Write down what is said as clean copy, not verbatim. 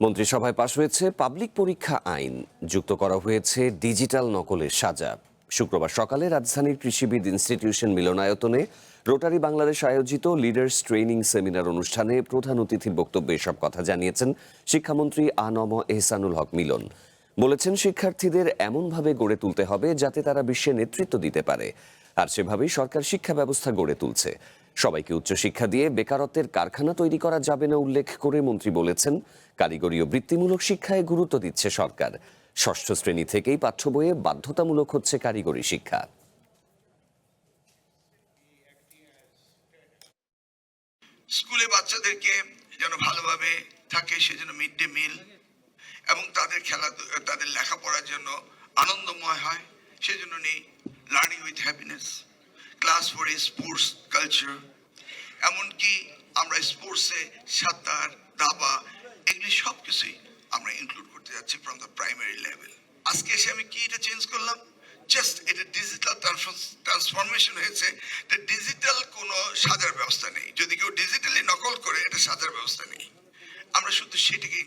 মন্ত্রিসভায় পাশ হয়েছে পাবলিক পরীক্ষা আইন, যুক্ত করা হয়েছে ডিজিটাল নকলের সাজা। শুক্রবার সকালে রাজধানীর কৃষিবিদ ইনস্টিটিউশন মিলনায়তনে রোটারি বাংলাদেশ আয়োজিত লিডার্স ট্রেনিং সেমিনার অনুষ্ঠানে প্রধান অতিথির বক্তব্যে এসব কথা জানিয়েছেন শিক্ষামন্ত্রী আ.ন.ম এহসানুল হক মিলন। বলেছেন, শিক্ষার্থীদের এমনভাবে গড়ে তুলতে হবে যাতে তারা বিশ্বে নেতৃত্ব দিতে পারে, আর সেভাবেই সরকার শিক্ষা ব্যবস্থা গড়ে তুলছে। সবাইকে উচ্চশিক্ষা দিয়ে বেকারত্বের কারখানা তৈরি করা যাবে না উল্লেখ করে মন্ত্রী বলেছেন, কারিগরি ও বৃত্তিমূলক শিক্ষায় গুরুত্ব দিচ্ছে সরকার। ষষ্ঠ শ্রেণী থেকেই পাঠ্য বইয়ে বাধ্যতামূলক হচ্ছে কারিগরি শিক্ষা। স্কুলে বাচ্চাদেরকে যেন ভালোভাবে থাকে সেজন্য মিড ডে মিল এবং তাদের লেখাপড়ার জন্য আনন্দময় হয় সেজন্য নেই learning with happiness, class for sports culture. এমনকি আমরা স্পোর্টসে সাঁতার, দাবা, এগুলি সব কিছুই আমরা ইনক্লুড করতে যাচ্ছি ফ্রম দ্য প্রাইমারি লেভেল। আজকে এসে আমি কি এটা চেঞ্জ করলাম, জাস্ট এটা ডিজিটাল ট্রান্সফরমেশন হয়েছে। ডিজিটাল কোনো সাজার ব্যবস্থা নেই, যদি কেউ ডিজিটালি নকল করে এটা সাজার ব্যবস্থা নেই। আমরা শুধু সেটাকে